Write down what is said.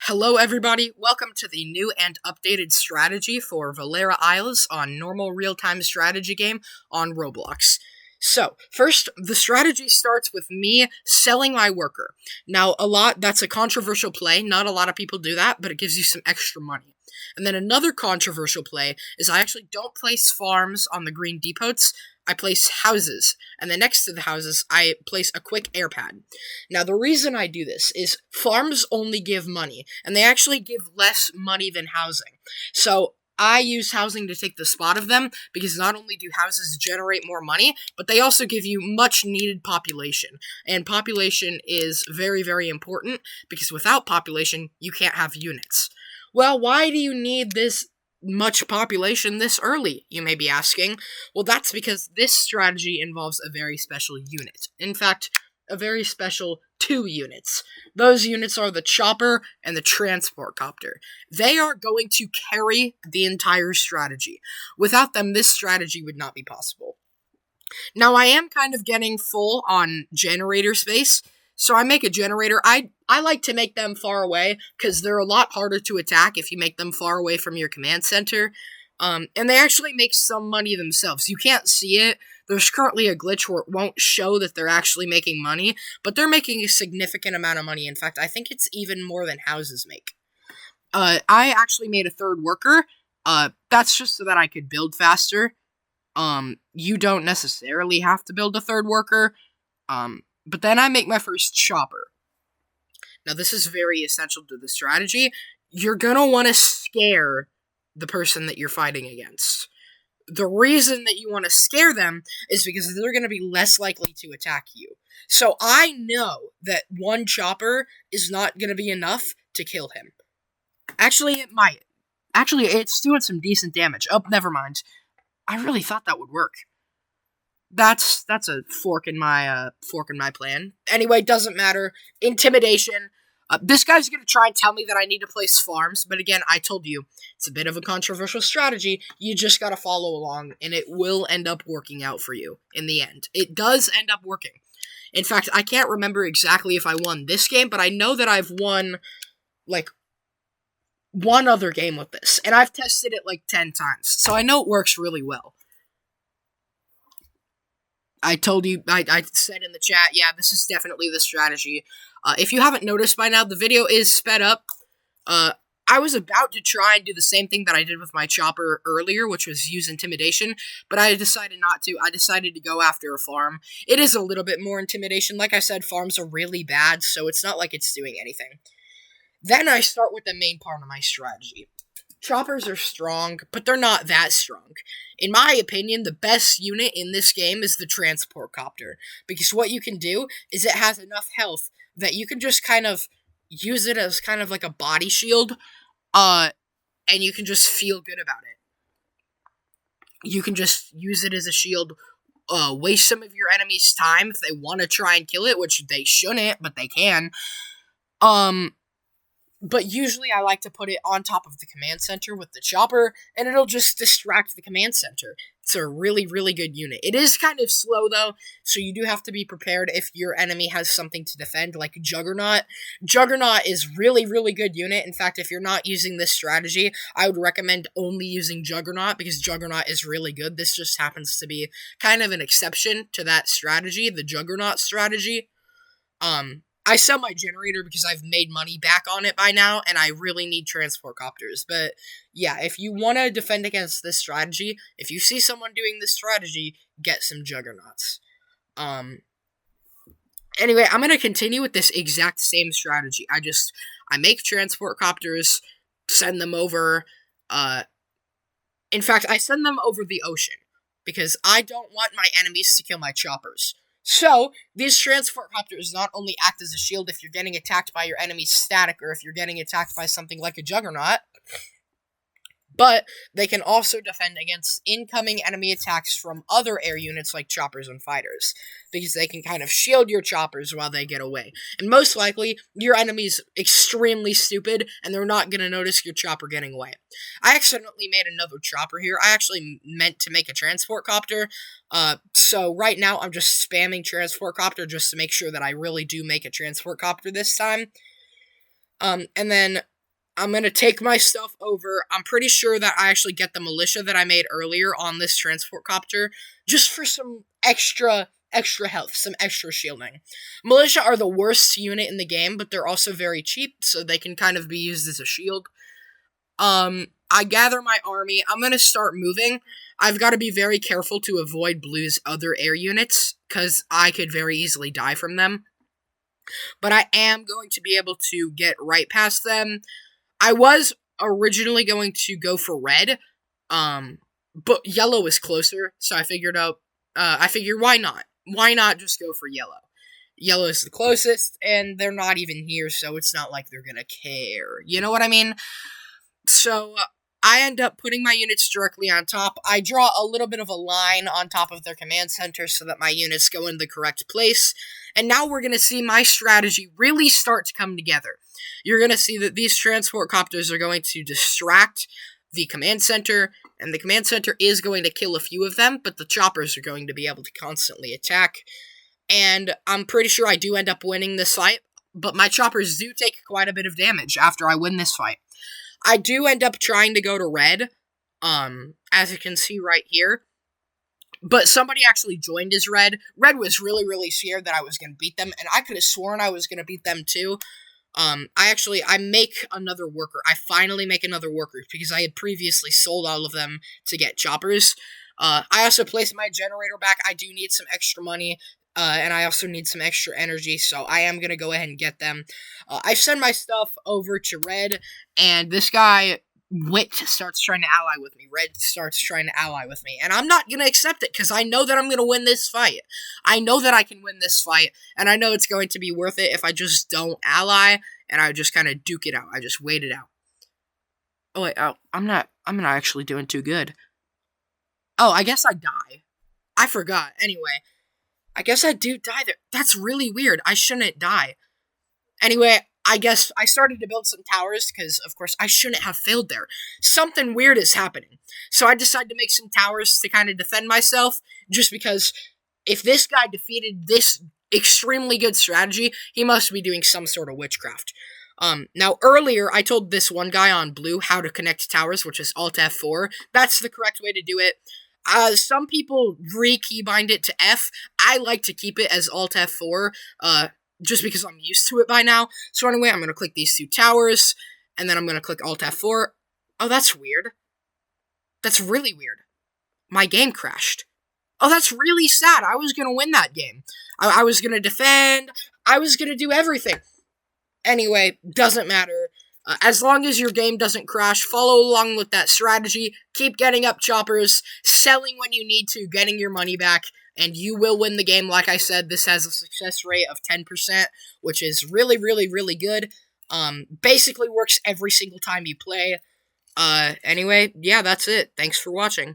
Hello everybody, welcome to the new and updated strategy for Valera Isles on normal real-time strategy game on Roblox. So, first, the strategy starts with me selling my worker. Now, that's a controversial play, not a lot of people do that, but it gives you some extra money. And then another controversial play is I actually don't place farms on the green depots, I place houses, and then next to the houses, I place a quick air pad. Now, the reason I do this is farms only give money, and they actually give less money than housing. So, I use housing to take the spot of them, because not only do houses generate more money, but they also give you much-needed population. And population is very, very important, because without population, you can't have units. Well, why do you need this much population this early, you may be asking? Well, that's because this strategy involves a very special unit. In fact, a very special 2 units. Those units are the chopper and the transport copter. They are going to carry the entire strategy. Without them, this strategy would not be possible. Now, I am kind of getting full on generator space, so I make a generator. I like to make them far away, because they're a lot harder to attack if you make them far away from your command center. And they actually make some money themselves. You can't see it. There's currently a glitch where it won't show that they're actually making money, but they're making a significant amount of money. In fact, I think it's even more than houses make. I actually made a third worker. That's just so that I could build faster. You don't necessarily have to build a third worker. But then I make my first chopper. Now, this is very essential to the strategy. You're gonna want to scare the person that you're fighting against. The reason that you want to scare them is because they're gonna be less likely to attack you. So I know that one chopper is not gonna be enough to kill him. Actually, it might. Actually, it's doing some decent damage. Oh, never mind. I really thought that would work. That's a fork in my plan. Anyway, doesn't matter. Intimidation. This guy's gonna try and tell me that I need to place farms, but again, I told you, it's a bit of a controversial strategy. You just gotta follow along, and it will end up working out for you in the end. It does end up working. In fact, I can't remember exactly if I won this game, but I know that I've won, like, one other game with this, and I've tested it like 10 times, so I know it works really well. I told you, I said in the chat, yeah, this is definitely the strategy. If you haven't noticed by now, the video is sped up. I was about to try and do the same thing that I did with my chopper earlier, which was use intimidation, but I decided not to. I decided to go after a farm. It is a little bit more intimidation. Like I said, farms are really bad, so it's not like it's doing anything. Then I start with the main part of my strategy. Choppers are strong, but they're not that strong. In my opinion, the best unit in this game is the transport copter, because what you can do is it has enough health that you can just kind of use it as kind of like a body shield, and you can just feel good about it. You can just use it as a shield, waste some of your enemy's time if they want to try and kill it, which they shouldn't, but they can. But usually I like to put it on top of the command center with the chopper, and it'll just distract the command center. It's a really, really good unit. It is kind of slow, though, so you do have to be prepared if your enemy has something to defend, like Juggernaut. Juggernaut is really, really good unit. In fact, if you're not using this strategy, I would recommend only using Juggernaut, because Juggernaut is really good. This just happens to be kind of an exception to that strategy, the Juggernaut strategy. I sell my generator because I've made money back on it by now, and I really need transport copters. But yeah, if you want to defend against this strategy, if you see someone doing this strategy, get some juggernauts. Anyway, I'm going to continue with this exact same strategy. I make transport copters, send them over, in fact, I send them over the ocean, because I don't want my enemies to kill my choppers. So, these transport copters not only act as a shield if you're getting attacked by your enemy's static, or if you're getting attacked by something like a Juggernaut, but they can also defend against incoming enemy attacks from other air units like choppers and fighters, because they can kind of shield your choppers while they get away. And most likely, your enemy's extremely stupid, and they're not going to notice your chopper getting away. I accidentally made another chopper here. I actually meant to make a transport copter, so right now I'm just spamming transport copter just to make sure that I really do make a transport copter this time. And then I'm gonna take my stuff over. I'm pretty sure that I actually get the militia that I made earlier on this transport copter, just for some extra health, some extra shielding. Militia are the worst unit in the game, but they're also very cheap, so they can kind of be used as a shield. I gather my army. I'm gonna start moving. I've got to be very careful to avoid Blue's other air units, because I could very easily die from them. But I am going to be able to get right past them. I was originally going to go for red, but yellow is closer, so I figured why not? Why not just go for yellow? Yellow is the closest, and they're not even here, so it's not like they're gonna care. You know what I mean? So, I end up putting my units directly on top. I draw a little bit of a line on top of their command center so that my units go in the correct place. And now we're going to see my strategy really start to come together. You're going to see that these transport copters are going to distract the command center, and the command center is going to kill a few of them, but the choppers are going to be able to constantly attack. And I'm pretty sure I do end up winning this fight, but my choppers do take quite a bit of damage after I win this fight. I do end up trying to go to red, as you can see right here. But somebody actually joined as red. Red was really scared that I was going to beat them, and I could have sworn I was going to beat them too. I make another worker. I finally make another worker, because I had previously sold all of them to get choppers. I also placed my generator back. I do need some extra money. And I also need some extra energy, so I am going to go ahead and get them. I send my stuff over to Red, and this guy, Wit, starts trying to ally with me. Red starts trying to ally with me, and I'm not going to accept it, because I know that I'm going to win this fight. I know that I can win this fight, and I know it's going to be worth it if I just don't ally, and I just kind of duke it out. I just wait it out. Oh, wait, I'm not actually doing too good. Oh, I guess I die. I forgot. Anyway, I guess I do die there. That's really weird. I shouldn't die. Anyway, I guess I started to build some towers because, of course, I shouldn't have failed there. Something weird is happening. So I decided to make some towers to kind of defend myself, just because if this guy defeated this extremely good strategy, he must be doing some sort of witchcraft. Now, earlier, I told this one guy on blue how to connect towers, which is Alt F4. That's the correct way to do it. Some people re-keybind it to F. I like to keep it as Alt F4, just because I'm used to it by now. So anyway, I'm going to click these two towers, and then I'm going to click Alt F4. Oh, that's weird. That's really weird. My game crashed. Oh, that's really sad. I was going to win that game. I was going to defend. I was going to do everything. Anyway, doesn't matter. As long as your game doesn't crash, follow along with that strategy, keep getting up choppers, selling when you need to, getting your money back, and you will win the game. Like I said, this has a success rate of 10%, which is really good. Basically works every single time you play. Anyway, yeah, that's it. Thanks for watching.